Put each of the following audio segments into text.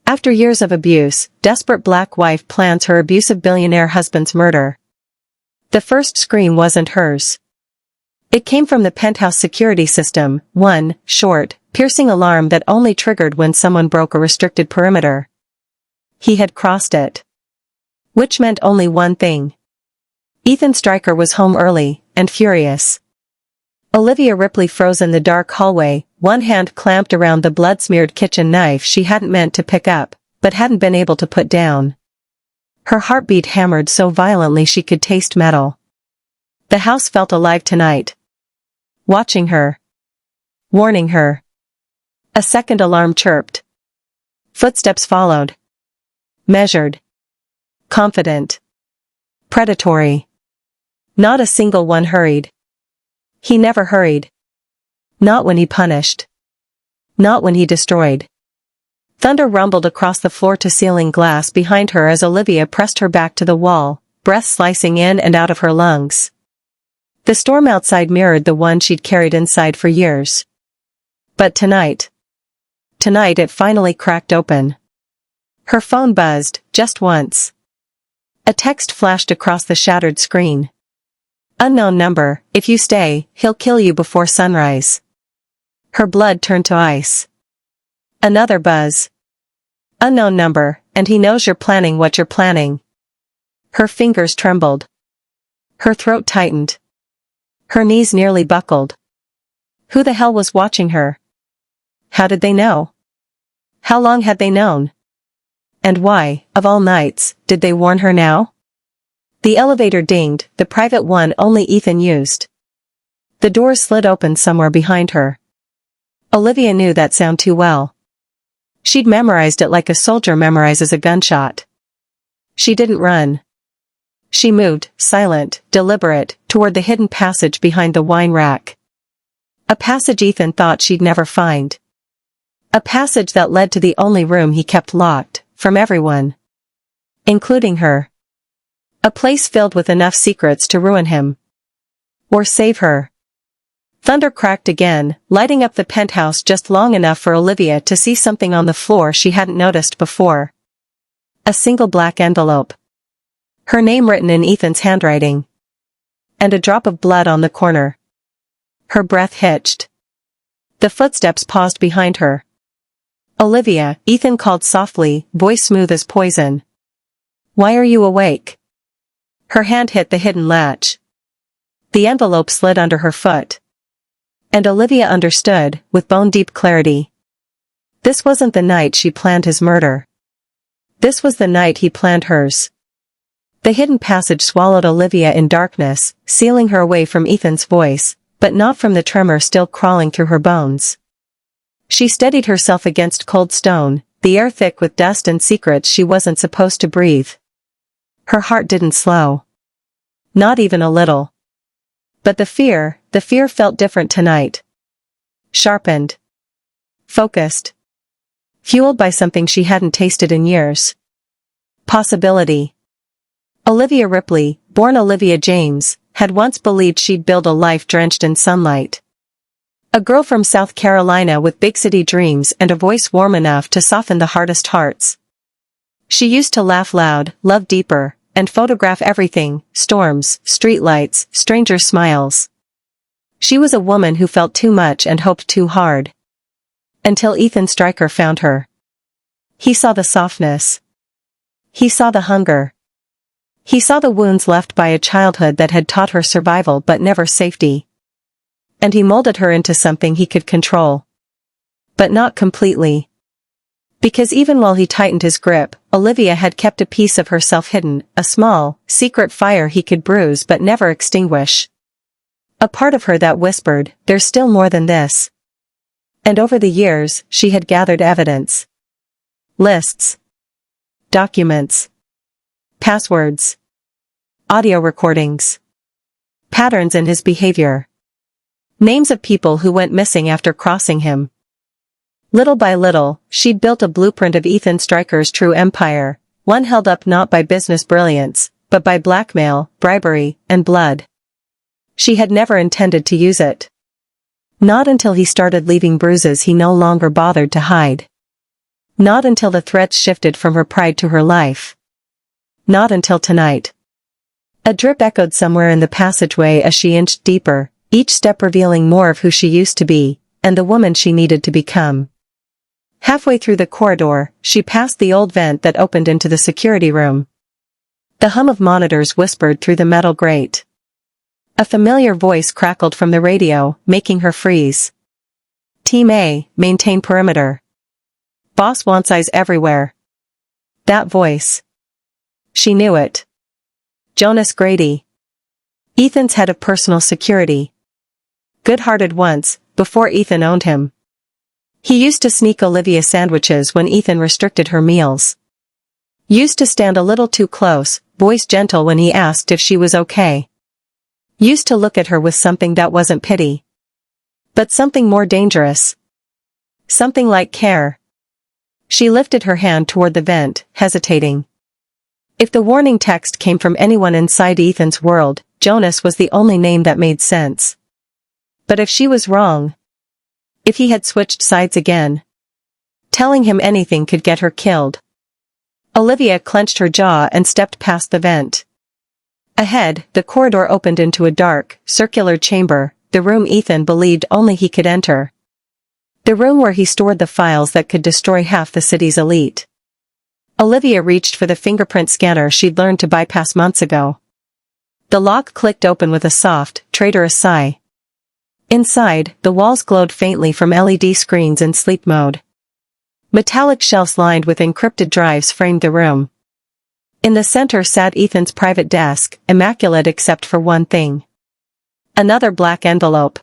After years of abuse, desperate black wife plans her abusive billionaire husband's murder. The first scream wasn't hers. It came from the penthouse security system, one short, piercing alarm that only triggered when someone broke a restricted perimeter. He had crossed it. Which meant only one thing. Ethan Stryker was home early, and furious. Olivia Ripley froze in the dark hallway, one hand clamped around the blood-smeared kitchen knife she hadn't meant to pick up, but hadn't been able to put down. Her heartbeat hammered so violently she could taste metal. The house felt alive tonight. Watching her. Warning her. A second alarm chirped. Footsteps followed. Measured. Confident. Predatory. Not a single one hurried. He never hurried. Not when he punished. Not when he destroyed. Thunder rumbled across the floor-to-ceiling glass behind her as Olivia pressed her back to the wall, breath slicing in and out of her lungs. The storm outside mirrored the one she'd carried inside for years. But tonight it finally cracked open. Her phone buzzed, just once. A text flashed across the shattered screen. Unknown number, if you stay, he'll kill you before sunrise. Her blood turned to ice. Another buzz. Unknown number, and he knows you're planning what you're planning. Her fingers trembled. Her throat tightened. Her knees nearly buckled. Who the hell was watching her? How did they know? How long had they known? And why, of all nights, did they warn her now? The elevator dinged, the private one only Ethan used. The door slid open somewhere behind her. Olivia knew that sound too well. She'd memorized it like a soldier memorizes a gunshot. She didn't run. She moved, silent, deliberate, toward the hidden passage behind the wine rack. A passage Ethan thought she'd never find. A passage that led to the only room he kept locked, from everyone. Including her. A place filled with enough secrets to ruin him. Or save her. Thunder cracked again, lighting up the penthouse just long enough for Olivia to see something on the floor she hadn't noticed before. A single black envelope. Her name written in Ethan's handwriting. And a drop of blood on the corner. Her breath hitched. The footsteps paused behind her. Olivia, Ethan called softly, voice smooth as poison. Why are you awake? Her hand hit the hidden latch. The envelope slid under her foot. And Olivia understood, with bone-deep clarity. This wasn't the night she planned his murder. This was the night he planned hers. The hidden passage swallowed Olivia in darkness, sealing her away from Ethan's voice, but not from the tremor still crawling through her bones. She steadied herself against cold stone, the air thick with dust and secrets she wasn't supposed to breathe. Her heart didn't slow. Not even a little. But the fear felt different tonight. Sharpened. Focused. Fueled by something she hadn't tasted in years. Possibility. Olivia Ripley, born Olivia James, had once believed she'd build a life drenched in sunlight. A girl from South Carolina with big city dreams and a voice warm enough to soften the hardest hearts. She used to laugh loud, love deeper, and photograph everything, storms, streetlights, strangers' smiles. She was a woman who felt too much and hoped too hard. Until Ethan Stryker found her. He saw the softness. He saw the hunger. He saw the wounds left by a childhood that had taught her survival but never safety. And he molded her into something he could control. But not completely. Because even while he tightened his grip, Olivia had kept a piece of herself hidden, a small, secret fire he could bruise but never extinguish. A part of her that whispered, "There's still more than this." And over the years, she had gathered evidence. Lists. Documents. Passwords. Audio recordings. Patterns in his behavior. Names of people who went missing after crossing him. Little by little, she'd built a blueprint of Ethan Stryker's true empire, one held up not by business brilliance, but by blackmail, bribery, and blood. She had never intended to use it. Not until he started leaving bruises he no longer bothered to hide. Not until the threats shifted from her pride to her life. Not until tonight. A drip echoed somewhere in the passageway as she inched deeper, each step revealing more of who she used to be, and the woman she needed to become. Halfway through the corridor, she passed the old vent that opened into the security room. The hum of monitors whispered through the metal grate. A familiar voice crackled from the radio, making her freeze. Team A, maintain perimeter. Boss wants eyes everywhere. That voice. She knew it. Jonas Grady. Ethan's head of personal security. Good-hearted once, before Ethan owned him. He used to sneak Olivia sandwiches when Ethan restricted her meals. Used to stand a little too close, voice gentle when he asked if she was okay. Used to look at her with something that wasn't pity. But something more dangerous. Something like care. She lifted her hand toward the vent, hesitating. If the warning text came from anyone inside Ethan's world, Jonas was the only name that made sense. But if she was wrong, if he had switched sides again, telling him anything could get her killed. Olivia clenched her jaw and stepped past the vent. Ahead, the corridor opened into a dark, circular chamber, the room Ethan believed only he could enter. The room where he stored the files that could destroy half the city's elite. Olivia reached for the fingerprint scanner she'd learned to bypass months ago. The lock clicked open with a soft, traitorous sigh. Inside, the walls glowed faintly from LED screens in sleep mode. Metallic shelves lined with encrypted drives framed the room. In the center sat Ethan's private desk, immaculate except for one thing. Another black envelope.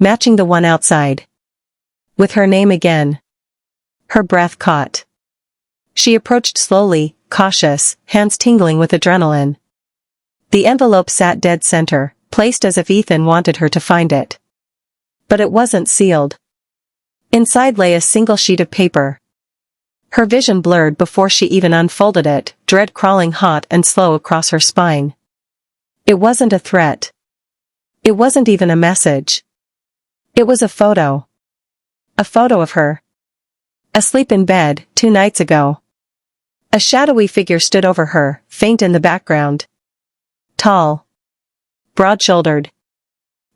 Matching the one outside. With her name again. Her breath caught. She approached slowly, cautious, hands tingling with adrenaline. The envelope sat dead center, placed as if Ethan wanted her to find it. But it wasn't sealed. Inside lay a single sheet of paper. Her vision blurred before she even unfolded it, dread crawling hot and slow across her spine. It wasn't a threat. It wasn't even a message. It was a photo. A photo of her. Asleep in bed, 2 nights ago. A shadowy figure stood over her, faint in the background. Tall. Broad-shouldered.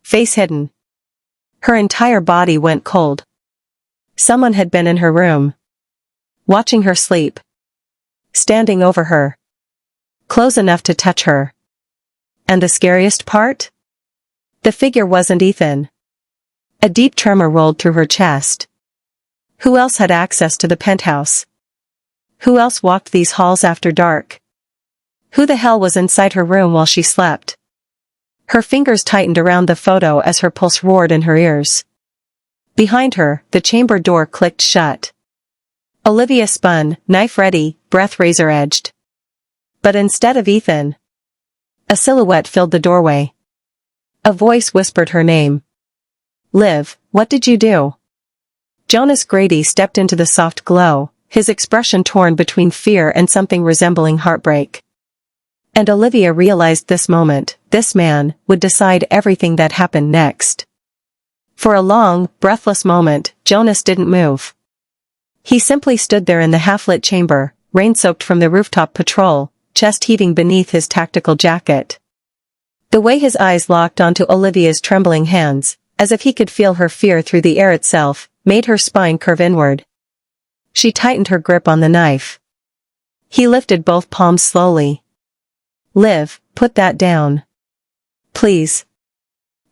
Face hidden. Her entire body went cold. Someone had been in her room. Watching her sleep. Standing over her. Close enough to touch her. And the scariest part? The figure wasn't Ethan. A deep tremor rolled through her chest. Who else had access to the penthouse? Who else walked these halls after dark? Who the hell was inside her room while she slept? Her fingers tightened around the photo as her pulse roared in her ears. Behind her, the chamber door clicked shut. Olivia spun, knife ready, breath razor-edged. But instead of Ethan, a silhouette filled the doorway. A voice whispered her name. Liv, what did you do? Jonas Grady stepped into the soft glow, his expression torn between fear and something resembling heartbreak. And Olivia realized this moment, this man, would decide everything that happened next. For a long, breathless moment, Jonas didn't move. He simply stood there in the half-lit chamber, rain-soaked from the rooftop patrol, chest heaving beneath his tactical jacket. The way his eyes locked onto Olivia's trembling hands, as if he could feel her fear through the air itself, made her spine curve inward. She tightened her grip on the knife. He lifted both palms slowly. Liv, put that down. Please.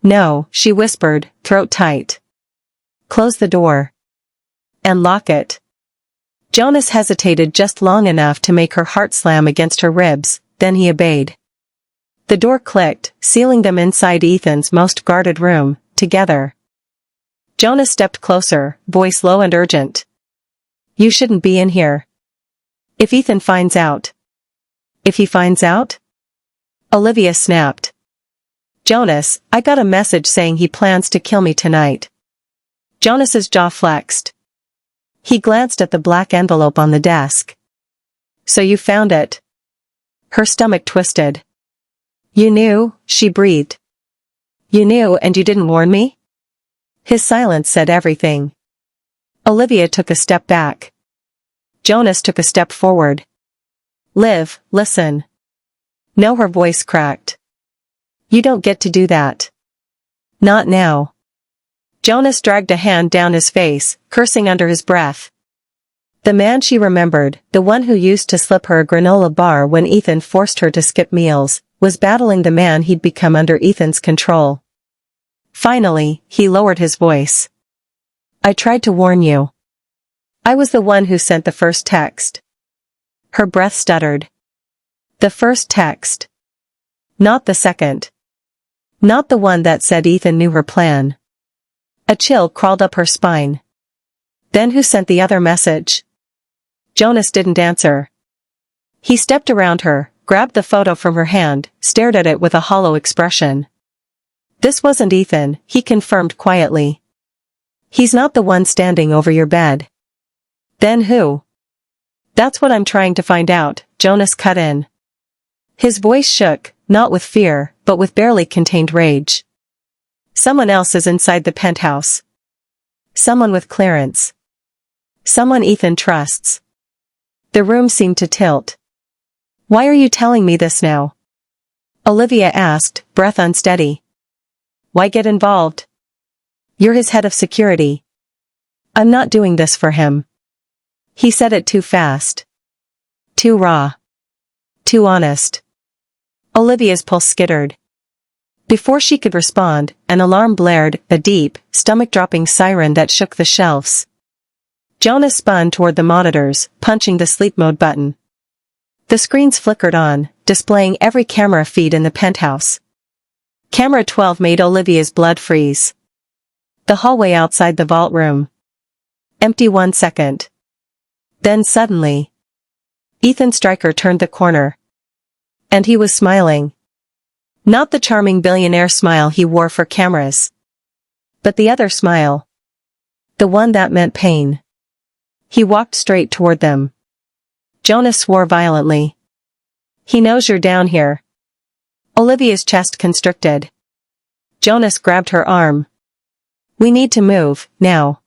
No, she whispered, throat tight. Close the door. And lock it. Jonas hesitated just long enough to make her heart slam against her ribs, then he obeyed. The door clicked, sealing them inside Ethan's most guarded room, together. Jonas stepped closer, voice low and urgent. You shouldn't be in here. If Ethan finds out. If he finds out? Olivia snapped. Jonas, I got a message saying he plans to kill me tonight. Jonas's jaw flexed. He glanced at the black envelope on the desk. So you found it? Her stomach twisted. You knew, she breathed. You knew and you didn't warn me? His silence said everything. Olivia took a step back. Jonas took a step forward. Liv, listen. No, her voice cracked. You don't get to do that. Not now. Jonas dragged a hand down his face, cursing under his breath. The man she remembered, the one who used to slip her a granola bar when Ethan forced her to skip meals, was battling the man he'd become under Ethan's control. Finally, he lowered his voice. I tried to warn you. I was the one who sent the first text. Her breath stuttered. The first text. Not the second. Not the one that said Ethan knew her plan. A chill crawled up her spine. Then who sent the other message? Jonas didn't answer. He stepped around her, grabbed the photo from her hand, stared at it with a hollow expression. This wasn't Ethan, he confirmed quietly. He's not the one standing over your bed. Then who? That's what I'm trying to find out, Jonas cut in. His voice shook, not with fear, but with barely contained rage. Someone else is inside the penthouse. Someone with clearance. Someone Ethan trusts. The room seemed to tilt. Why are you telling me this now? Olivia asked, breath unsteady. Why get involved? You're his head of security. I'm not doing this for him. He said it too fast. Too raw. Too honest. Olivia's pulse skittered. Before she could respond, an alarm blared, a deep, stomach-dropping siren that shook the shelves. Jonas spun toward the monitors, punching the sleep mode button. The screens flickered on, displaying every camera feed in the penthouse. Camera 12 made Olivia's blood freeze. The hallway outside the vault room. Empty 1 second. Then suddenly, Ethan Stryker turned the corner. And he was smiling. Not the charming billionaire smile he wore for cameras. But the other smile. The one that meant pain. He walked straight toward them. Jonas swore violently. He knows you're down here. Olivia's chest constricted. Jonas grabbed her arm. We need to move, now.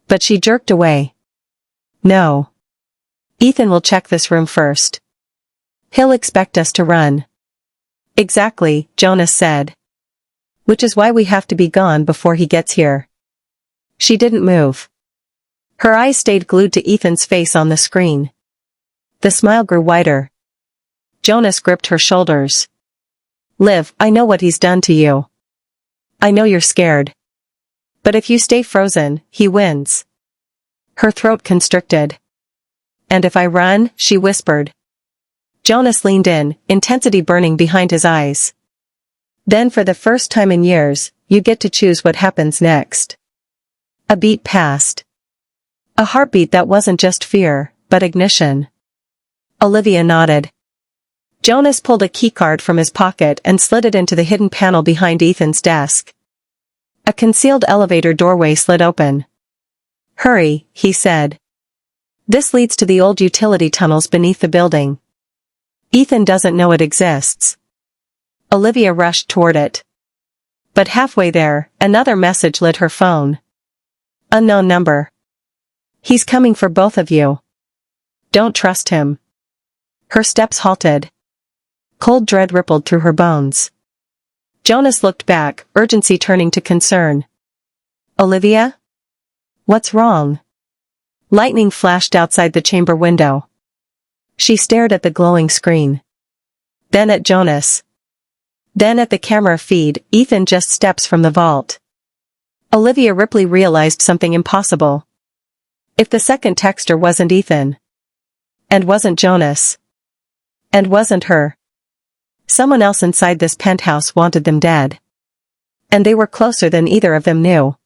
But she jerked away. No. Ethan will check this room first. He'll expect us to run. Exactly, Jonas said. Which is why we have to be gone before he gets here. She didn't move. Her eyes stayed glued to Ethan's face on the screen. The smile grew wider. Jonas gripped her shoulders. Liv, I know what he's done to you. I know you're scared. But if you stay frozen, he wins. Her throat constricted. And if I run, she whispered. Jonas leaned in, intensity burning behind his eyes. Then for the first time in years, you get to choose what happens next. A beat passed. A heartbeat that wasn't just fear, but ignition. Olivia nodded. Jonas pulled a keycard from his pocket and slid it into the hidden panel behind Ethan's desk. A concealed elevator doorway slid open. Hurry, he said. This leads to the old utility tunnels beneath the building. Ethan doesn't know it exists. Olivia rushed toward it. But halfway there, another message lit her phone. Unknown number. He's coming for both of you. Don't trust him. Her steps halted. Cold dread rippled through her bones. Jonas looked back, urgency turning to concern. Olivia? What's wrong? Lightning flashed outside the chamber window. She stared at the glowing screen. Then at Jonas. Then at the camera feed, Ethan just steps from the vault. Olivia Ripley realized something impossible. If the second texter wasn't Ethan. And wasn't Jonas. And wasn't her. Someone else inside this penthouse wanted them dead. And they were closer than either of them knew.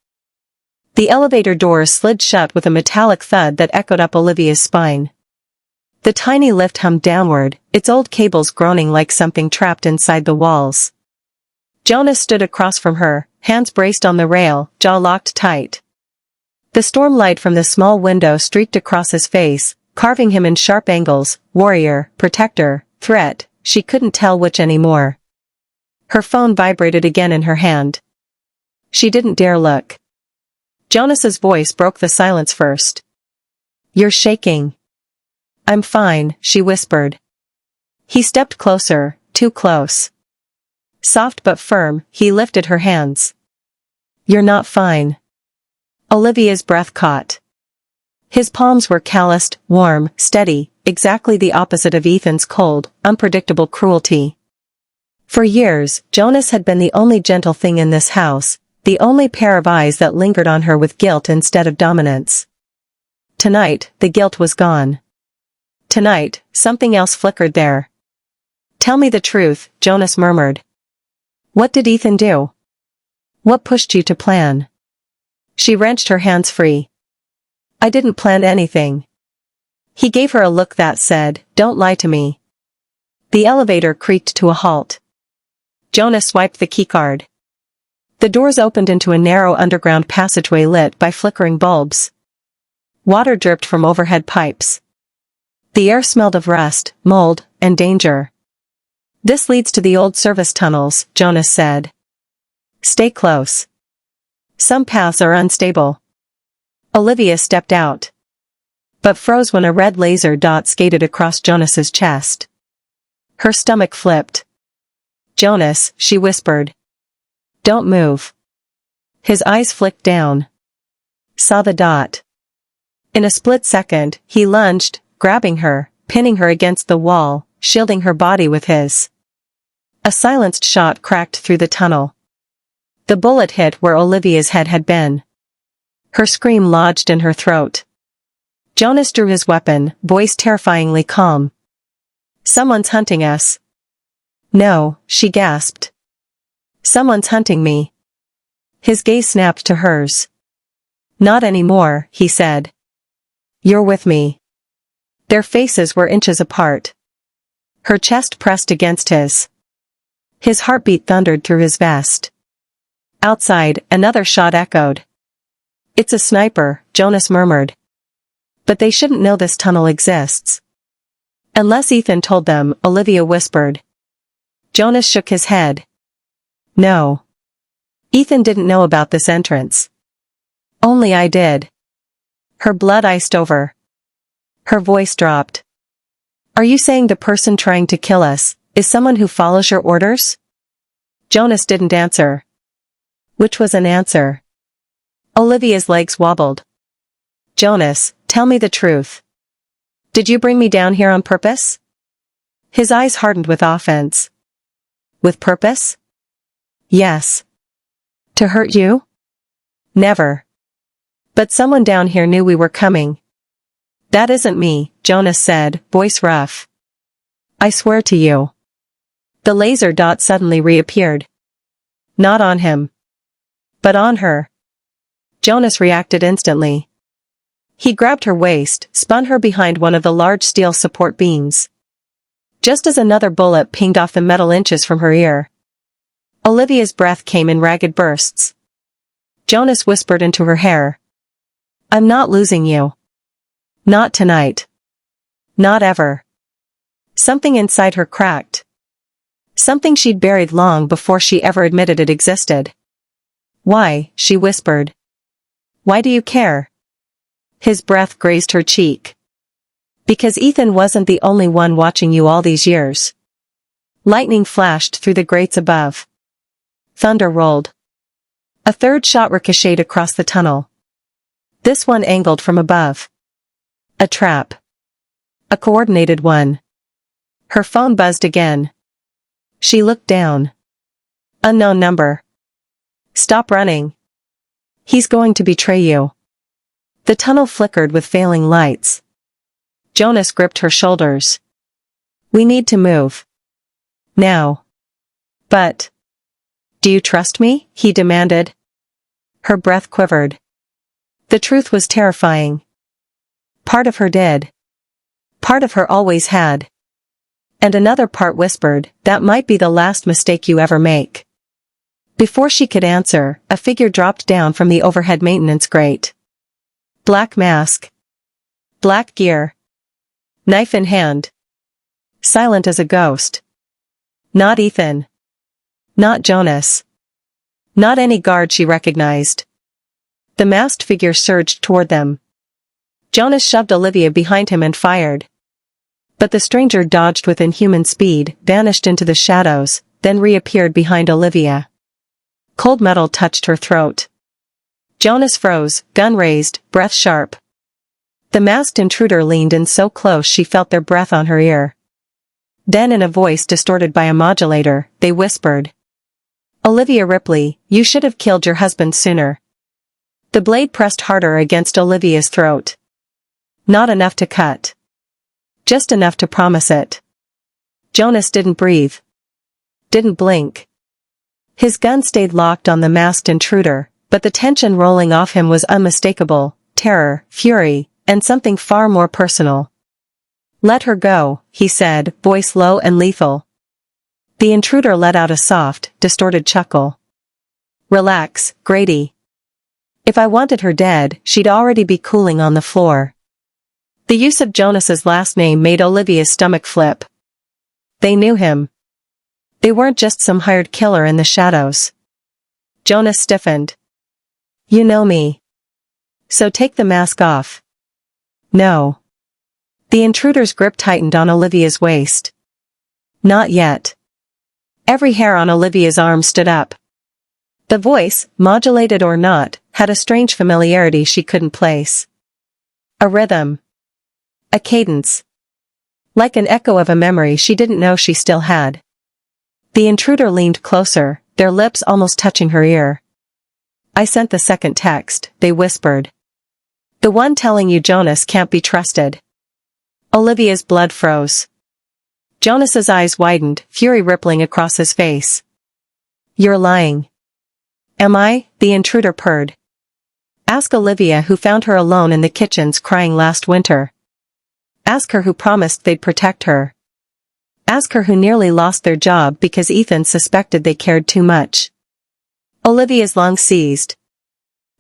The elevator doors slid shut with a metallic thud that echoed up Olivia's spine. The tiny lift hummed downward, its old cables groaning like something trapped inside the walls. Jonas stood across from her, hands braced on the rail, jaw locked tight. The storm light from the small window streaked across his face, carving him in sharp angles, warrior, protector, threat, she couldn't tell which anymore. Her phone vibrated again in her hand. She didn't dare look. Jonas's voice broke the silence first. You're shaking. I'm fine, she whispered. He stepped closer, too close. Soft but firm, he lifted her hands. You're not fine. Olivia's breath caught. His palms were calloused, warm, steady, exactly the opposite of Ethan's cold, unpredictable cruelty. For years, Jonas had been the only gentle thing in this house, the only pair of eyes that lingered on her with guilt instead of dominance. Tonight, the guilt was gone. Tonight, something else flickered there. Tell me the truth, Jonas murmured. What did Ethan do? What pushed you to plan? She wrenched her hands free. I didn't plan anything. He gave her a look that said, don't lie to me. The elevator creaked to a halt. Jonas swiped the keycard. The doors opened into a narrow underground passageway lit by flickering bulbs. Water dripped from overhead pipes. The air smelled of rust, mold, and danger. This leads to the old service tunnels, Jonas said. Stay close. Some paths are unstable. Olivia stepped out. But froze when a red laser dot skated across Jonas's chest. Her stomach flipped. Jonas, she whispered. Don't move. His eyes flicked down. Saw the dot. In a split second, he lunged, grabbing her, pinning her against the wall, shielding her body with his. A silenced shot cracked through the tunnel. The bullet hit where Olivia's head had been. Her scream lodged in her throat. Jonas drew his weapon, voice terrifyingly calm. Someone's hunting us. No, she gasped. Someone's hunting me. His gaze snapped to hers. Not anymore, he said. You're with me. Their faces were inches apart. Her chest pressed against his. His heartbeat thundered through his vest. Outside, another shot echoed. It's a sniper, Jonas murmured. But they shouldn't know this tunnel exists. Unless Ethan told them, Olivia whispered. Jonas shook his head. No. Ethan didn't know about this entrance. Only I did. Her blood iced over. Her voice dropped. Are you saying the person trying to kill us is someone who follows your orders? Jonas didn't answer. Which was an answer. Olivia's legs wobbled. Jonas, tell me the truth. Did you bring me down here on purpose? His eyes hardened with offense. With purpose? Yes. To hurt you? Never. But someone down here knew we were coming. That isn't me, Jonas said, voice rough. I swear to you. The laser dot suddenly reappeared. Not on him. But on her. Jonas reacted instantly. He grabbed her waist, spun her behind one of the large steel support beams. Just as another bullet pinged off the metal inches from her ear. Olivia's breath came in ragged bursts. Jonas whispered into her hair. I'm not losing you. Not tonight. Not ever. Something inside her cracked. Something she'd buried long before she ever admitted it existed. Why, she whispered. Why do you care? His breath grazed her cheek. Because Ethan wasn't the only one watching you all these years. Lightning flashed through the grates above. Thunder rolled. A third shot ricocheted across the tunnel. This one angled from above. A trap. A coordinated one. Her phone buzzed again. She looked down. Unknown number. Stop running. He's going to betray you. The tunnel flickered with failing lights. Jonas gripped her shoulders. We need to move. Now. But. Do you trust me? He demanded. Her breath quivered. The truth was terrifying. Part of her did. Part of her always had. And another part whispered, that might be the last mistake you ever make. Before she could answer, a figure dropped down from the overhead maintenance grate. Black mask. Black gear. Knife in hand. Silent as a ghost. Not Ethan. Not Jonas. Not any guard she recognized. The masked figure surged toward them. Jonas shoved Olivia behind him and fired. But the stranger dodged with inhuman speed, vanished into the shadows, then reappeared behind Olivia. Cold metal touched her throat. Jonas froze, gun raised, breath sharp. The masked intruder leaned in so close she felt their breath on her ear. Then in a voice distorted by a modulator, they whispered. Olivia Ripley, you should have killed your husband sooner. The blade pressed harder against Olivia's throat. Not enough to cut. Just enough to promise it. Jonas didn't breathe. Didn't blink. His gun stayed locked on the masked intruder, but the tension rolling off him was unmistakable, terror, fury, and something far more personal. Let her go, he said, voice low and lethal. The intruder let out a soft, distorted chuckle. Relax, Grady. If I wanted her dead, she'd already be cooling on the floor. The use of Jonas's last name made Olivia's stomach flip. They knew him. They weren't just some hired killer in the shadows. Jonas stiffened. You know me. So take the mask off. No. The intruder's grip tightened on Olivia's waist. Not yet. Every hair on Olivia's arm stood up. The voice, modulated or not, had a strange familiarity she couldn't place. A rhythm. A cadence. Like an echo of a memory she didn't know she still had. The intruder leaned closer, their lips almost touching her ear. I sent the second text, they whispered. The one telling you Jonas can't be trusted. Olivia's blood froze. Jonas's eyes widened, fury rippling across his face. You're lying. Am I? The intruder purred. Ask Olivia who found her alone in the kitchens crying last winter. Ask her who promised they'd protect her. Ask her who nearly lost their job because Ethan suspected they cared too much. Olivia's lungs seized.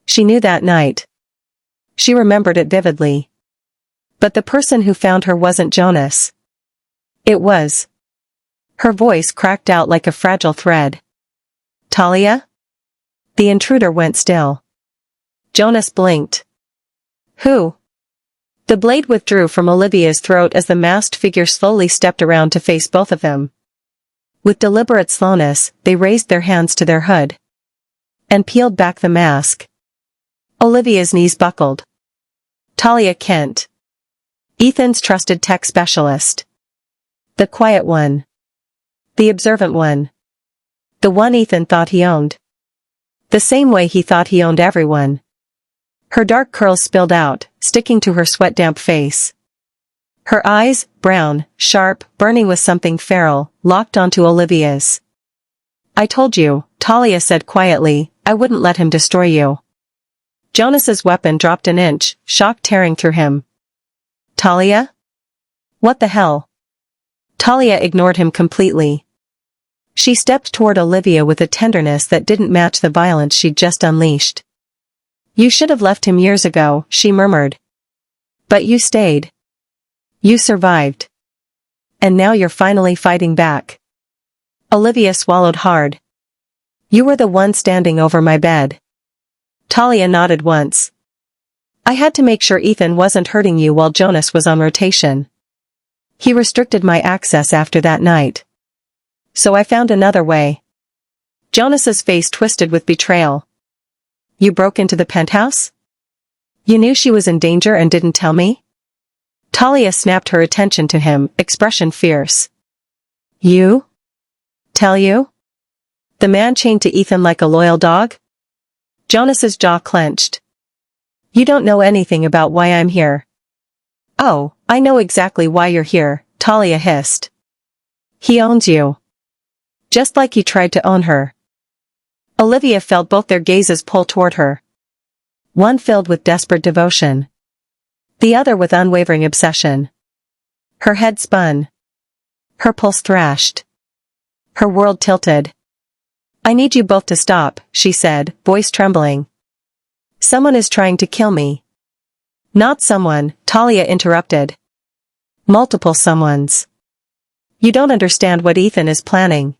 She knew that night. She remembered it vividly. But the person who found her wasn't Jonas. It was. Her voice cracked out like a fragile thread. Talia? The intruder went still. Jonas blinked. Who? The blade withdrew from Olivia's throat as the masked figure slowly stepped around to face both of them. With deliberate slowness, they raised their hands to their hood. And peeled back the mask. Olivia's knees buckled. Talia Kent. Ethan's trusted tech specialist. The quiet one. The observant one. The one Ethan thought he owned. The same way he thought he owned everyone. Her dark curls spilled out, sticking to her sweat-damp face. Her eyes, brown, sharp, burning with something feral, locked onto Olivia's. I told you, Talia said quietly, I wouldn't let him destroy you. Jonas's weapon dropped an inch, shock tearing through him. Talia? What the hell? Talia ignored him completely. She stepped toward Olivia with a tenderness that didn't match the violence she'd just unleashed. You should have left him years ago, she murmured. But you stayed. You survived. And now you're finally fighting back. Olivia swallowed hard. You were the one standing over my bed. Talia nodded once. I had to make sure Ethan wasn't hurting you while Jonas was on rotation. He restricted my access after that night. So I found another way. Jonas's face twisted with betrayal. You broke into the penthouse? You knew she was in danger and didn't tell me? Talia snapped her attention to him, expression fierce. You? Tell you? The man chained to Ethan like a loyal dog? Jonas's jaw clenched. You don't know anything about why I'm here. Oh, I know exactly why you're here, Talia hissed. He owns you. Just like you tried to own her. Olivia felt both their gazes pull toward her. One filled with desperate devotion. The other with unwavering obsession. Her head spun. Her pulse thrashed. Her world tilted. I need you both to stop, she said, voice trembling. Someone is trying to kill me. Not someone, Talia interrupted. Multiple someones. You don't understand what Ethan is planning.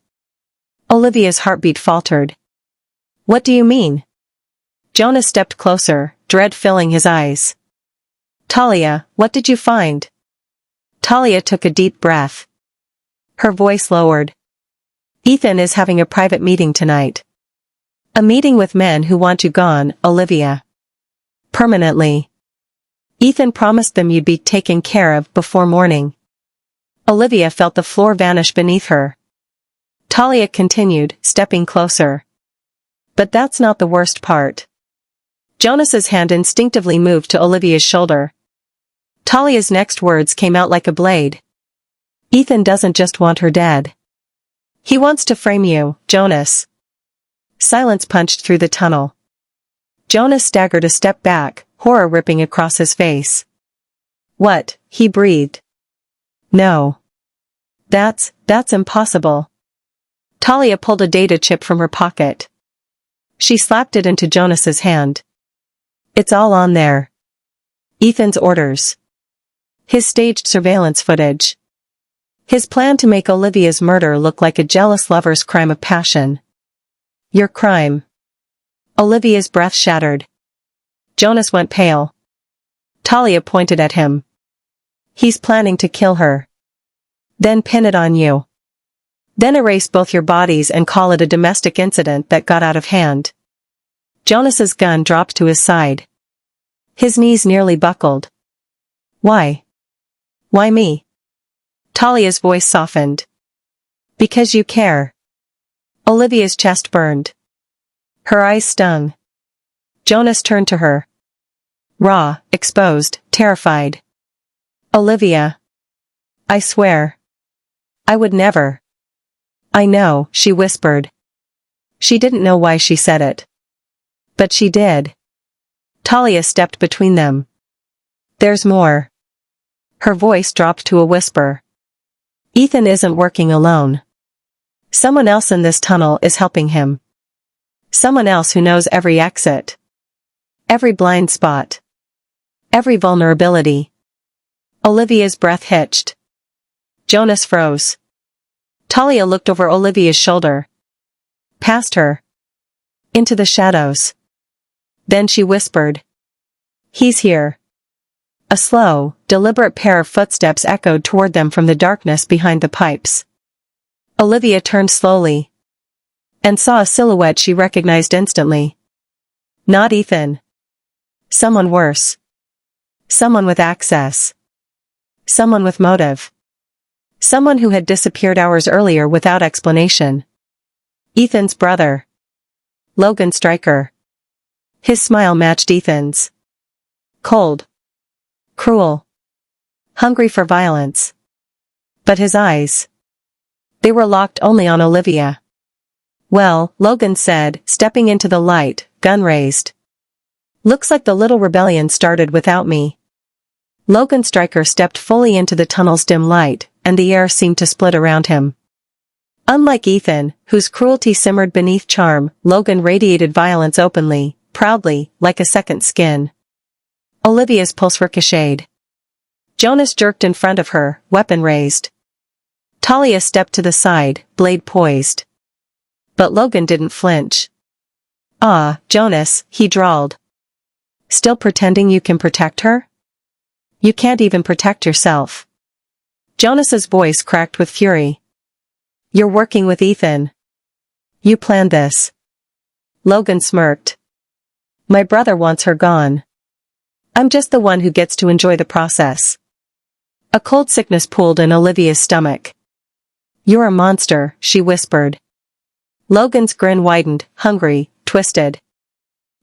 Olivia's heartbeat faltered. What do you mean? Jonas stepped closer, dread filling his eyes. Talia, what did you find? Talia took a deep breath. Her voice lowered. Ethan is having a private meeting tonight. A meeting with men who want you gone, Olivia. Permanently. Ethan promised them you'd be taken care of before morning. Olivia felt the floor vanish beneath her. Talia continued, stepping closer. But that's not the worst part. Jonas's hand instinctively moved to Olivia's shoulder. Talia's next words came out like a blade. Ethan doesn't just want her dead. He wants to frame you, Jonas. Silence punched through the tunnel. Jonas staggered a step back, horror ripping across his face. What? He breathed. No. That's impossible. Talia pulled a data chip from her pocket. She slapped it into Jonas's hand. It's all on there. Ethan's orders. His staged surveillance footage. His plan to make Olivia's murder look like a jealous lover's crime of passion. Your crime. Olivia's breath shattered. Jonas went pale. Talia pointed at him. He's planning to kill her. Then pin it on you. Then erase both your bodies and call it a domestic incident that got out of hand. Jonas's gun dropped to his side. His knees nearly buckled. Why? Why me? Talia's voice softened. Because you care. Olivia's chest burned. Her eyes stung. Jonas turned to her. Raw, exposed, terrified. Olivia. I swear. I would never. I know, she whispered. She didn't know why she said it. But she did. Talia stepped between them. There's more. Her voice dropped to a whisper. Ethan isn't working alone. Someone else in this tunnel is helping him. Someone else who knows every exit. Every blind spot. Every vulnerability. Olivia's breath hitched. Jonas froze. Talia looked over Olivia's shoulder. Past her. Into the shadows. Then she whispered. He's here. A slow, deliberate pair of footsteps echoed toward them from the darkness behind the pipes. Olivia turned slowly. And saw a silhouette she recognized instantly. Not Ethan. Someone worse. Someone with access. Someone with motive. Someone who had disappeared hours earlier without explanation. Ethan's brother. Logan Stryker. His smile matched Ethan's. Cold. Cruel. Hungry for violence. But his eyes. They were locked only on Olivia. Well, Logan said, stepping into the light, gun raised. Looks like the little rebellion started without me. Logan Stryker stepped fully into the tunnel's dim light, and the air seemed to split around him. Unlike Ethan, whose cruelty simmered beneath charm, Logan radiated violence openly, proudly, like a second skin. Olivia's pulse ricocheted. Jonas jerked in front of her, weapon raised. Talia stepped to the side, blade poised. But Logan didn't flinch. Ah, Jonas, he drawled. Still pretending you can protect her? You can't even protect yourself. Jonas's voice cracked with fury. You're working with Ethan. You planned this. Logan smirked. My brother wants her gone. I'm just the one who gets to enjoy the process. A cold sickness pooled in Olivia's stomach. You're a monster, she whispered. Logan's grin widened, hungry, twisted.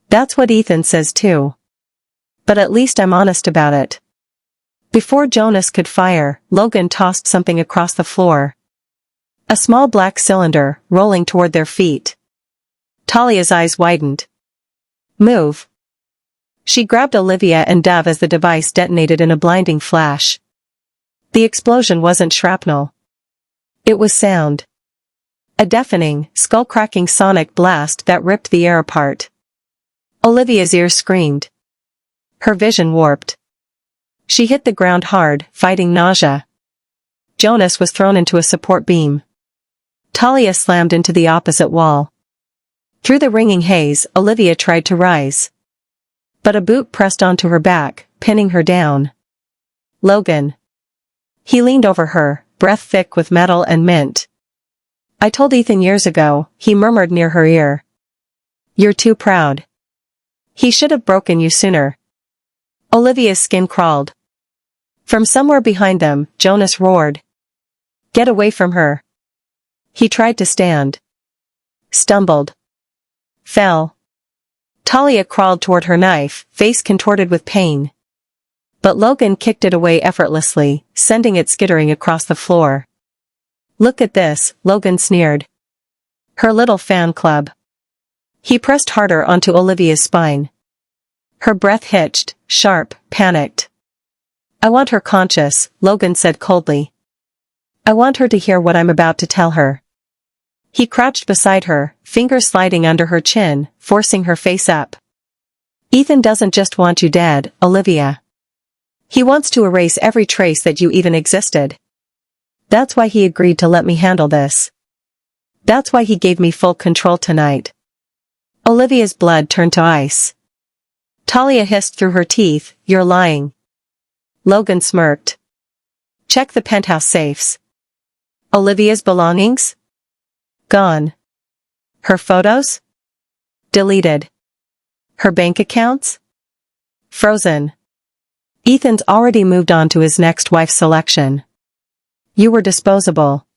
That's what Ethan says too. But at least I'm honest about it. Before Jonas could fire, Logan tossed something across the floor. A small black cylinder, rolling toward their feet. Talia's eyes widened. Move. She grabbed Olivia and Dove as the device detonated in a blinding flash. The explosion wasn't shrapnel. It was sound. A deafening, skull-cracking sonic blast that ripped the air apart. Olivia's ears screamed. Her vision warped. She hit the ground hard, fighting nausea. Jonas was thrown into a support beam. Talia slammed into the opposite wall. Through the ringing haze, Olivia tried to rise. But a boot pressed onto her back, pinning her down. Logan. He leaned over her, breath thick with metal and mint. "I told Ethan years ago," he murmured near her ear. "You're too proud. He should have broken you sooner." Olivia's skin crawled. From somewhere behind them, Jonas roared. "Get away from her." He tried to stand. Stumbled. Fell. Talia crawled toward her knife, face contorted with pain. But Logan kicked it away effortlessly, sending it skittering across the floor. "Look at this," Logan sneered. "Her little fan club." He pressed harder onto Olivia's spine. Her breath hitched, sharp, panicked. "I want her conscious," Logan said coldly. "I want her to hear what I'm about to tell her." He crouched beside her, fingers sliding under her chin, forcing her face up. "Ethan doesn't just want you dead, Olivia. He wants to erase every trace that you even existed. That's why he agreed to let me handle this. That's why he gave me full control tonight." Olivia's blood turned to ice. Talia hissed through her teeth, "You're lying." Logan smirked. "Check the penthouse safes." Olivia's belongings? Gone. Her photos? Deleted. Her bank accounts? Frozen. Ethan's already moved on to his next wife's selection. "You were disposable."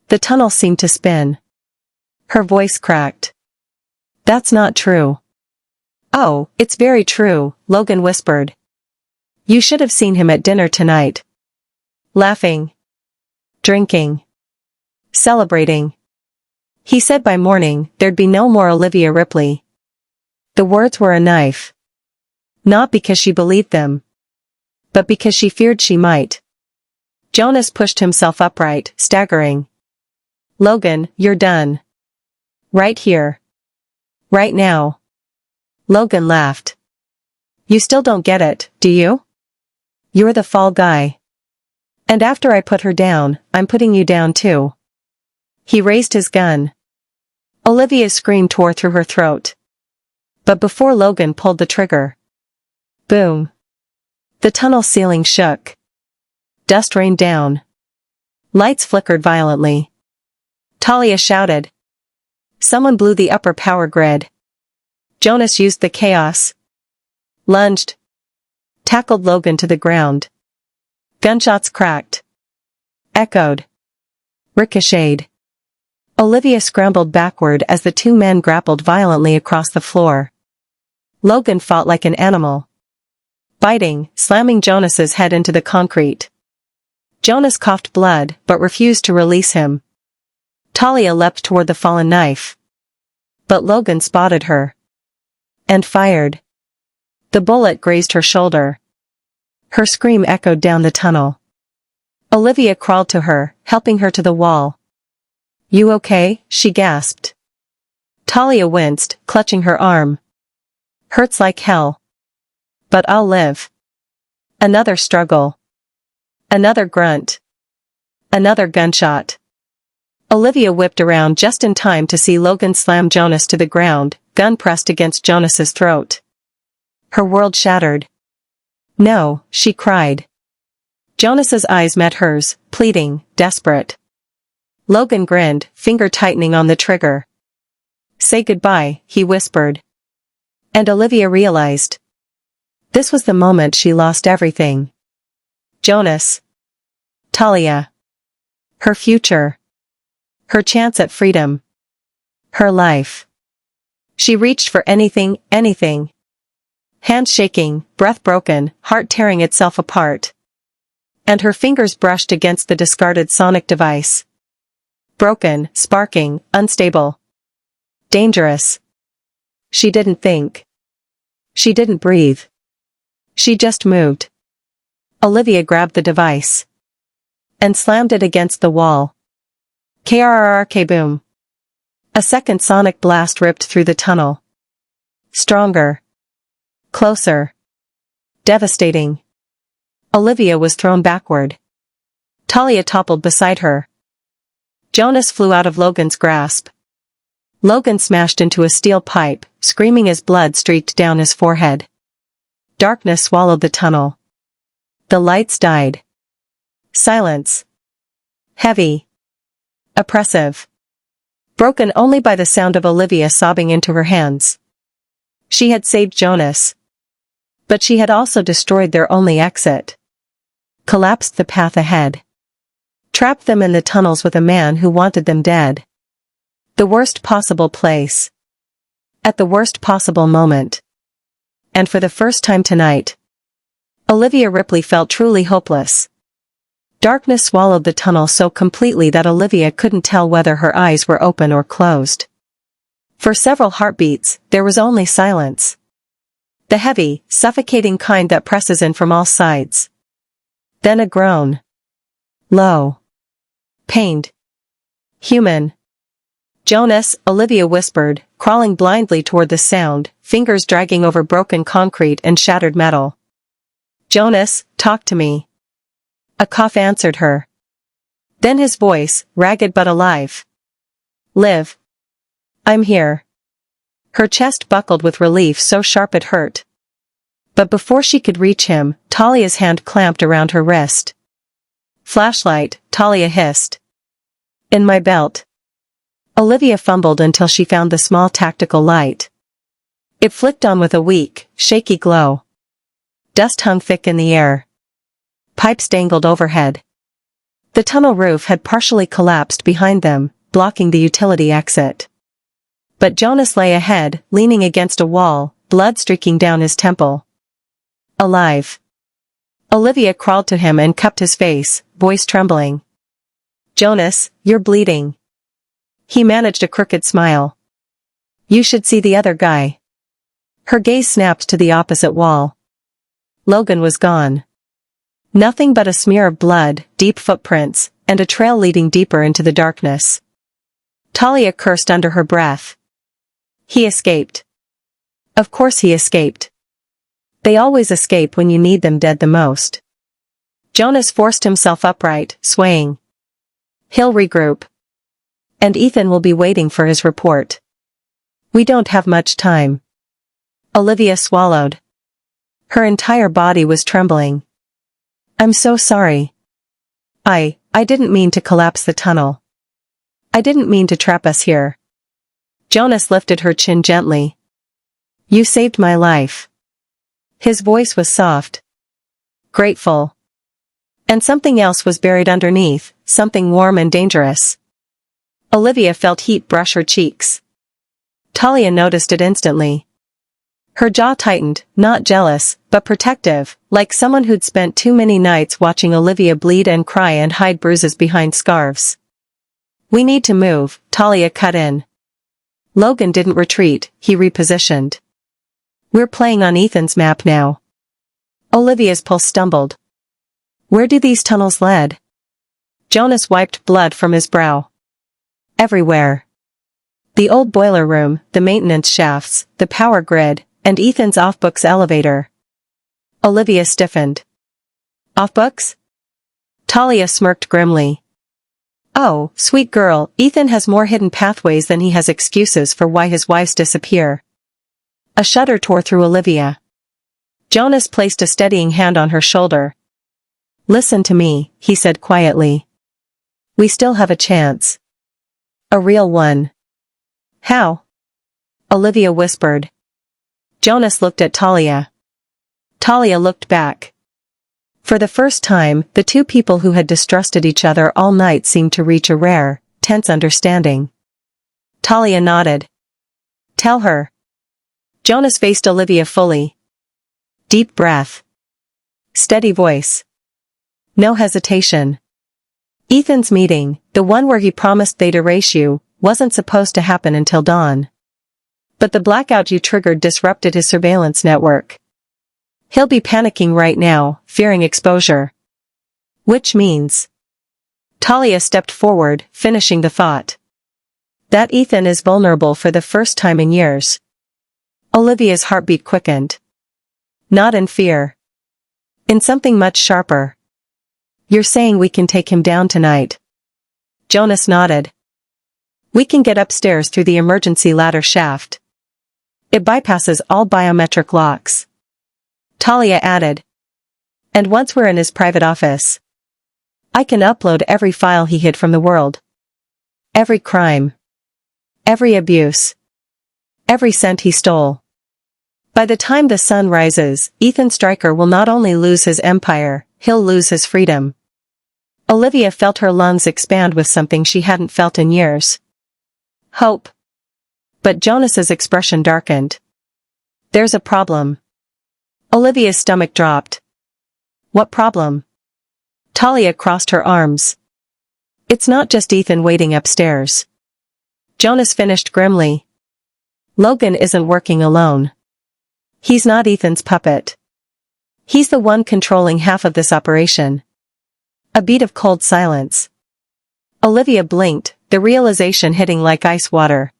The tunnel seemed to spin. Her voice cracked. "That's not true." "Oh, it's very true," Logan whispered. "You should have seen him at dinner tonight. Laughing. Drinking. Celebrating. He said by morning, there'd be no more Olivia Ripley." The words were a knife. Not because she believed them, but because she feared she might. Jonas pushed himself upright, staggering. "Logan, you're done. Right here. Right now." Logan laughed. "You still don't get it, do you? You're the fall guy. And after I put her down, I'm putting you down too." He raised his gun. Olivia's scream tore through her throat. But before Logan pulled the trigger. Boom. The tunnel ceiling shook. Dust rained down. Lights flickered violently. Talia shouted. Someone blew the upper power grid. Jonas used the chaos. Lunged. Tackled Logan to the ground. Gunshots cracked. Echoed. Ricocheted. Olivia scrambled backward as the two men grappled violently across the floor. Logan fought like an animal. Biting, slamming Jonas's head into the concrete. Jonas coughed blood, but refused to release him. Talia leapt toward the fallen knife. But Logan spotted her. And fired. The bullet grazed her shoulder. Her scream echoed down the tunnel. Olivia crawled to her, helping her to the wall. "You okay?" she gasped. Talia winced, clutching her arm. "Hurts like hell. But I'll live." Another struggle. Another grunt. Another gunshot. Olivia whipped around just in time to see Logan slam Jonas to the ground, gun pressed against Jonas's throat. Her world shattered. "No," she cried. Jonas's eyes met hers, pleading, desperate. Logan grinned, finger tightening on the trigger. "Say goodbye," he whispered. And Olivia realized. This was the moment she lost everything. Jonas. Talia. Her future. Her chance at freedom. Her life. She reached for anything, anything. Hands shaking, breath broken, heart tearing itself apart. And her fingers brushed against the discarded sonic device. Broken, sparking, unstable. Dangerous. She didn't think. She didn't breathe. She just moved. Olivia grabbed the device. And slammed it against the wall. Krrrk boom. A second sonic blast ripped through the tunnel. Stronger. Closer. Devastating. Olivia was thrown backward. Talia toppled beside her. Jonas flew out of Logan's grasp. Logan smashed into a steel pipe, screaming as blood streaked down his forehead. Darkness swallowed the tunnel. The lights died. Silence. Heavy. Oppressive. Broken only by the sound of Olivia sobbing into her hands. She had saved Jonas. But she had also destroyed their only exit. Collapsed the path ahead. Trapped them in the tunnels with a man who wanted them dead. The worst possible place. At the worst possible moment. And for the first time tonight, Olivia Ripley felt truly hopeless. Darkness swallowed the tunnel so completely that Olivia couldn't tell whether her eyes were open or closed. For several heartbeats, there was only silence. The heavy, suffocating kind that presses in from all sides. Then a groan. Low. Pained. Human. Jonas, Olivia whispered, crawling blindly toward the sound, fingers dragging over broken concrete and shattered metal. Jonas, talk to me. A cough answered her. Then his voice, ragged but alive. Liv. I'm here. Her chest buckled with relief so sharp it hurt. But before she could reach him, Talia's hand clamped around her wrist. Flashlight, Talia hissed. In my belt. Olivia fumbled until she found the small tactical light. It flicked on with a weak, shaky glow. Dust hung thick in the air. Pipes dangled overhead. The tunnel roof had partially collapsed behind them, blocking the utility exit. But Jonas lay ahead, leaning against a wall, blood streaking down his temple. Alive. Olivia crawled to him and cupped his face, voice trembling. Jonas, you're bleeding. He managed a crooked smile. You should see the other guy. Her gaze snapped to the opposite wall. Logan was gone. Nothing but a smear of blood, deep footprints, and a trail leading deeper into the darkness. Talia cursed under her breath. He escaped. Of course he escaped. They always escape when you need them dead the most. Jonas forced himself upright, swaying. He'll regroup. And Ethan will be waiting for his report. We don't have much time. Olivia swallowed. Her entire body was trembling. I'm so sorry. I didn't mean to collapse the tunnel. I didn't mean to trap us here. Jonas lifted her chin gently. You saved my life. His voice was soft. Grateful. And something else was buried underneath, something warm and dangerous. Olivia felt heat brush her cheeks. Talia noticed it instantly. Her jaw tightened, not jealous, but protective, like someone who'd spent too many nights watching Olivia bleed and cry and hide bruises behind scarves. We need to move, Talia cut in. Logan didn't retreat, he repositioned. We're playing on Ethan's map now. Olivia's pulse stumbled. Where do these tunnels lead? Jonas wiped blood from his brow. Everywhere. The old boiler room, the maintenance shafts, the power grid, and Ethan's off-books elevator. Olivia stiffened. Off-books? Talia smirked grimly. Oh, sweet girl, Ethan has more hidden pathways than he has excuses for why his wives disappear. A shudder tore through Olivia. Jonas placed a steadying hand on her shoulder. Listen to me, he said quietly. We still have a chance. A real one. How? Olivia whispered. Jonas looked at Talia. Talia looked back. For the first time, the two people who had distrusted each other all night seemed to reach a rare, tense understanding. Talia nodded. Tell her. Jonas faced Olivia fully. Deep breath. Steady voice. No hesitation. Ethan's meeting, the one where he promised they'd erase you, wasn't supposed to happen until dawn. But the blackout you triggered disrupted his surveillance network. He'll be panicking right now, fearing exposure. Which means... Talia stepped forward, finishing the thought. That Ethan is vulnerable for the first time in years. Olivia's heartbeat quickened. Not in fear. In something much sharper. You're saying we can take him down tonight? Jonas nodded. We can get upstairs through the emergency ladder shaft. It bypasses all biometric locks. Talia added. And once we're in his private office. I can upload every file he hid from the world. Every crime. Every abuse. Every cent he stole. By the time the sun rises, Ethan Stryker will not only lose his empire, he'll lose his freedom. Olivia felt her lungs expand with something she hadn't felt in years. Hope. But Jonas's expression darkened. There's a problem. Olivia's stomach dropped. What problem? Talia crossed her arms. It's not just Ethan waiting upstairs. Jonas finished grimly. Logan isn't working alone. He's not Ethan's puppet. He's the one controlling half of this operation. A beat of cold silence. Olivia blinked, the realization hitting like ice water.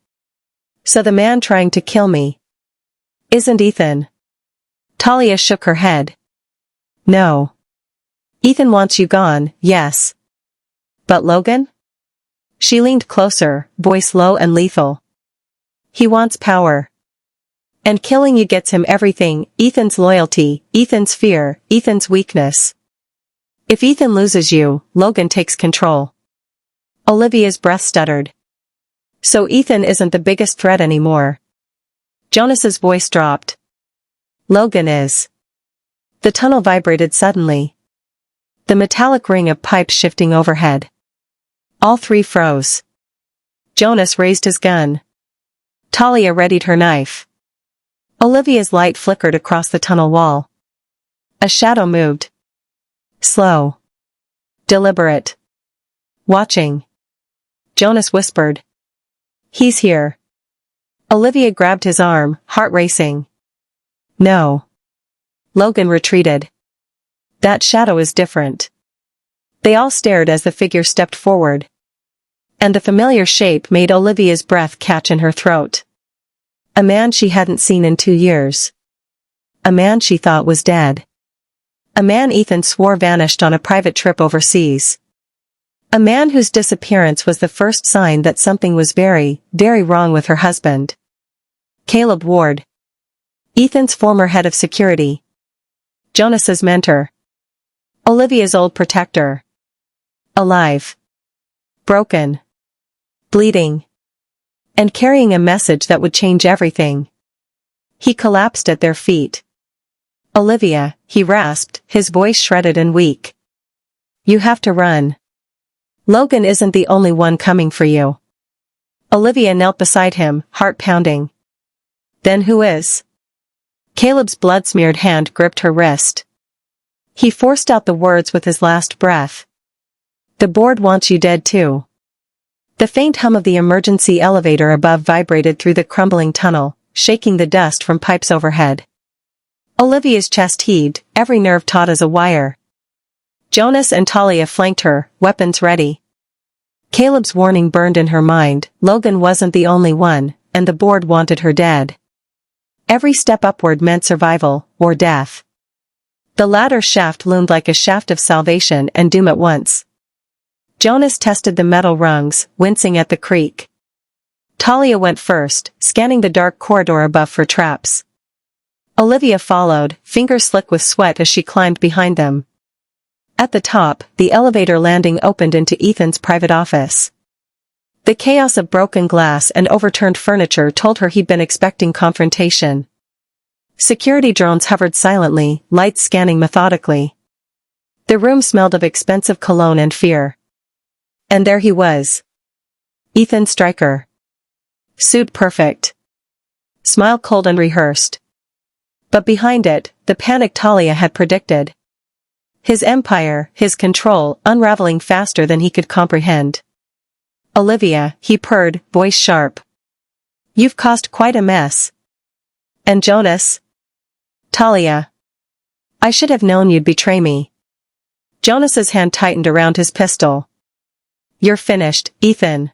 So the man trying to kill me isn't Ethan. Talia shook her head. No. Ethan wants you gone, yes. But Logan? She leaned closer, voice low and lethal. He wants power. And killing you gets him everything, Ethan's loyalty, Ethan's fear, Ethan's weakness. If Ethan loses you, Logan takes control. Olivia's breath stuttered. So Ethan isn't the biggest threat anymore. Jonas's voice dropped. Logan is. The tunnel vibrated suddenly. The metallic ring of pipes shifting overhead. All three froze. Jonas raised his gun. Talia readied her knife. Olivia's light flickered across the tunnel wall. A shadow moved. Slow. Deliberate. Watching. Jonas whispered. He's here. Olivia grabbed his arm, heart racing. No. Logan retreated. That shadow is different. They all stared as the figure stepped forward. And the familiar shape made Olivia's breath catch in her throat. A man she hadn't seen in 2 years. A man she thought was dead. A man Ethan swore vanished on a private trip overseas. A man whose disappearance was the first sign that something was very, very wrong with her husband. Caleb Ward. Ethan's former head of security. Jonas's mentor. Olivia's old protector. Alive. Broken. Bleeding. And carrying a message that would change everything. He collapsed at their feet. Olivia, he rasped, his voice shredded and weak. You have to run. Logan isn't the only one coming for you. Olivia knelt beside him, heart pounding. Then who is? Caleb's blood-smeared hand gripped her wrist. He forced out the words with his last breath. The board wants you dead too. The faint hum of the emergency elevator above vibrated through the crumbling tunnel, shaking the dust from pipes overhead. Olivia's chest heaved, every nerve taut as a wire. Jonas and Talia flanked her, weapons ready. Caleb's warning burned in her mind, Logan wasn't the only one, and the board wanted her dead. Every step upward meant survival, or death. The ladder shaft loomed like a shaft of salvation and doom at once. Jonas tested the metal rungs, wincing at the creak. Talia went first, scanning the dark corridor above for traps. Olivia followed, fingers slick with sweat as she climbed behind them. At the top, the elevator landing opened into Ethan's private office. The chaos of broken glass and overturned furniture told her he'd been expecting confrontation. Security drones hovered silently, lights scanning methodically. The room smelled of expensive cologne and fear. And there he was. Ethan Stryker. Suit perfect. Smile cold and rehearsed. But behind it, the panic Talia had predicted. His empire, his control, unraveling faster than he could comprehend. Olivia, he purred, voice sharp. You've caused quite a mess. And Jonas? Talia. I should have known you'd betray me. Jonas's hand tightened around his pistol. You're finished, Ethan.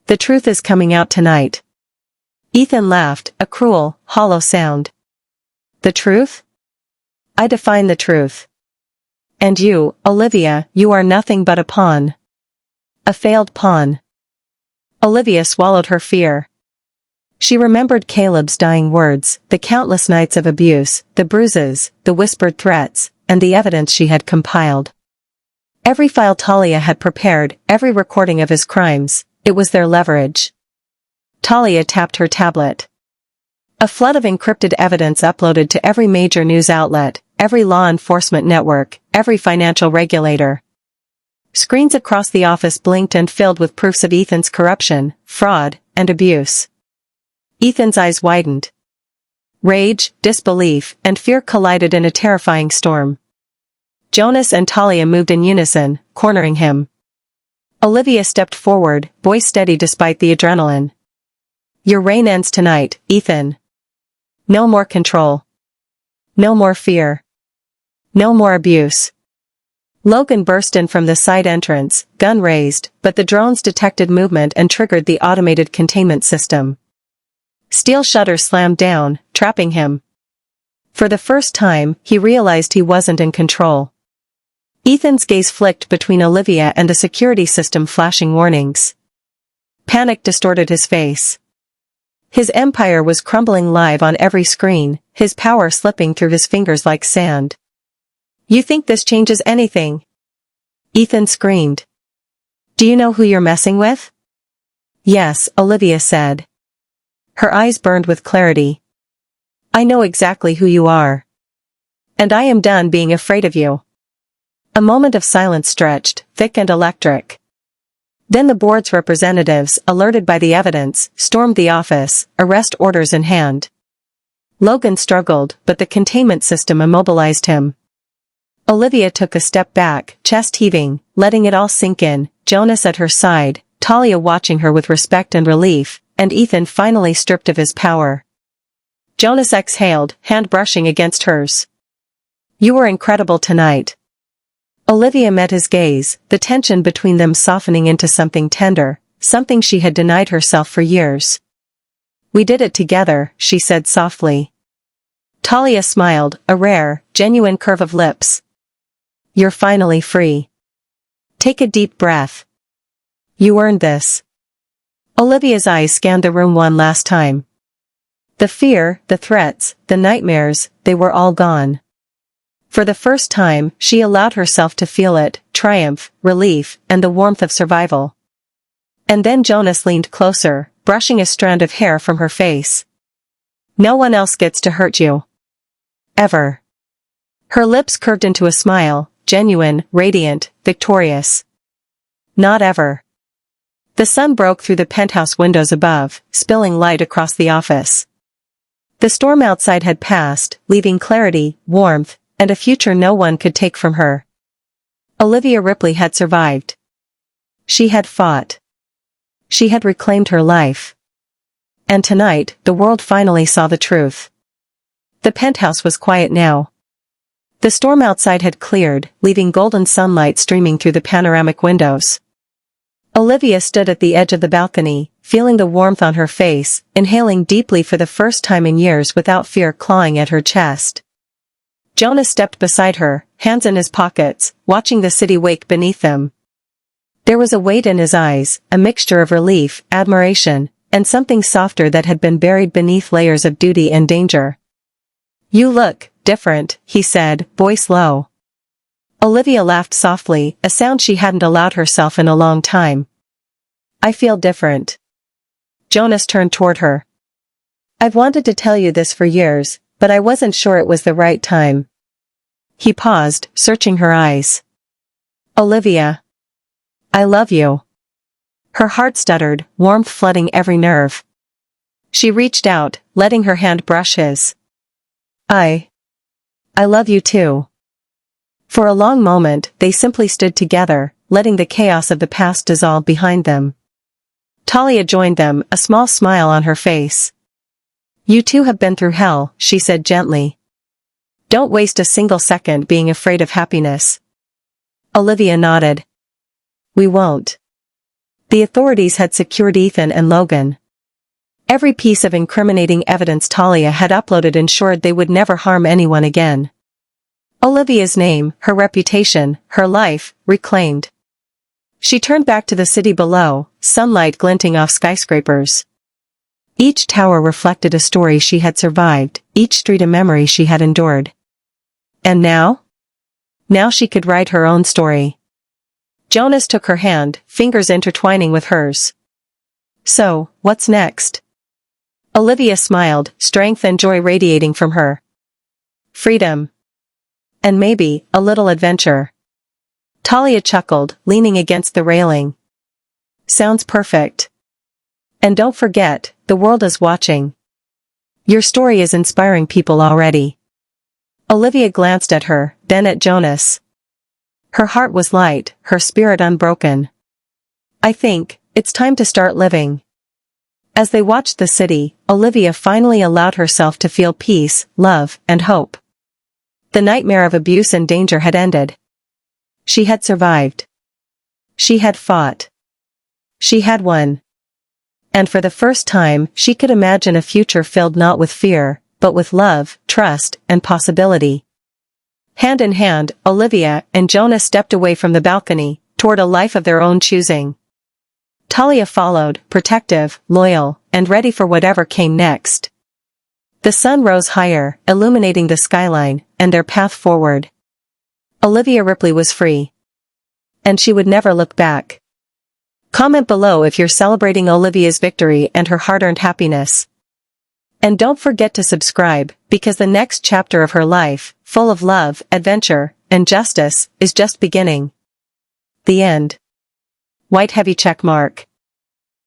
The truth is coming out tonight. Ethan laughed, a cruel, hollow sound. The truth? I define the truth. And you, Olivia, you are nothing but a pawn. A failed pawn. Olivia swallowed her fear. She remembered Caleb's dying words, the countless nights of abuse, the bruises, the whispered threats, and the evidence she had compiled. Every file Talia had prepared, every recording of his crimes, it was their leverage. Talia tapped her tablet. A flood of encrypted evidence uploaded to every major news outlet, every law enforcement network, every financial regulator. Screens across the office blinked and filled with proofs of Ethan's corruption, fraud, and abuse. Ethan's eyes widened. Rage, disbelief, and fear collided in a terrifying storm. Jonas and Talia moved in unison, cornering him. Olivia stepped forward, voice steady despite the adrenaline. Your reign ends tonight, Ethan. No more control. No more fear. No more abuse. Logan burst in from the side entrance, gun raised, but the drones detected movement and triggered the automated containment system. Steel shutters slammed down, trapping him. For the first time, he realized he wasn't in control. Ethan's gaze flicked between Olivia and the security system flashing warnings. Panic distorted his face. His empire was crumbling live on every screen, his power slipping through his fingers like sand. You think this changes anything? Ethan screamed. Do you know who you're messing with? Yes, Olivia said. Her eyes burned with clarity. I know exactly who you are. And I am done being afraid of you. A moment of silence stretched, thick and electric. Then the board's representatives, alerted by the evidence, stormed the office, arrest orders in hand. Logan struggled, but the containment system immobilized him. Olivia took a step back, chest heaving, letting it all sink in, Jonas at her side, Talia watching her with respect and relief, and Ethan finally stripped of his power. Jonas exhaled, hand brushing against hers. You were incredible tonight. Olivia met his gaze, the tension between them softening into something tender, something she had denied herself for years. We did it together, she said softly. Talia smiled, a rare, genuine curve of lips. You're finally free. Take a deep breath. You earned this. Olivia's eyes scanned the room one last time. The fear, the threats, the nightmares, they were all gone. For the first time, she allowed herself to feel it, triumph, relief, and the warmth of survival. And then Jonas leaned closer, brushing a strand of hair from her face. No one else gets to hurt you. Ever. Her lips curved into a smile, genuine, radiant, victorious. Not ever. The sun broke through the penthouse windows above, spilling light across the office. The storm outside had passed, leaving clarity, warmth, and a future no one could take from her. Olivia Ripley had survived. She had fought. She had reclaimed her life. And tonight, the world finally saw the truth. The penthouse was quiet now. The storm outside had cleared, leaving golden sunlight streaming through the panoramic windows. Olivia stood at the edge of the balcony, feeling the warmth on her face, inhaling deeply for the first time in years without fear clawing at her chest. Jonas stepped beside her, hands in his pockets, watching the city wake beneath them. There was a weight in his eyes, a mixture of relief, admiration, and something softer that had been buried beneath layers of duty and danger. You look different, he said, voice low. Olivia laughed softly, a sound she hadn't allowed herself in a long time. I feel different. Jonas turned toward her. I've wanted to tell you this for years, but I wasn't sure it was the right time. He paused, searching her eyes. Olivia. I love you. Her heart stuttered, warmth flooding every nerve. She reached out, letting her hand brush his. I love you too. For a long moment, they simply stood together, letting the chaos of the past dissolve behind them. Talia joined them, a small smile on her face. You two have been through hell, she said gently. Don't waste a single second being afraid of happiness. Olivia nodded. We won't. The authorities had secured Ethan and Logan. Every piece of incriminating evidence Talia had uploaded ensured they would never harm anyone again. Olivia's name, her reputation, her life, reclaimed. She turned back to the city below, sunlight glinting off skyscrapers. Each tower reflected a story she had survived, each street a memory she had endured. And now? Now she could write her own story. Jonas took her hand, fingers intertwining with hers. So, what's next? Olivia smiled, strength and joy radiating from her. Freedom. And maybe, a little adventure. Talia chuckled, leaning against the railing. Sounds perfect. And don't forget, the world is watching. Your story is inspiring people already. Olivia glanced at her, then at Jonas. Her heart was light, her spirit unbroken. I think, it's time to start living. As they watched the city, Olivia finally allowed herself to feel peace, love, and hope. The nightmare of abuse and danger had ended. She had survived. She had fought. She had won. And for the first time, she could imagine a future filled not with fear, but with love, trust, and possibility. Hand in hand, Olivia and Jonas stepped away from the balcony, toward a life of their own choosing. Talia followed, protective, loyal, and ready for whatever came next. The sun rose higher, illuminating the skyline, and their path forward. Olivia Ripley was free. And she would never look back. Comment below if you're celebrating Olivia's victory and her hard-earned happiness. And don't forget to subscribe, because the next chapter of her life, full of love, adventure, and justice, is just beginning. The end. White heavy check mark.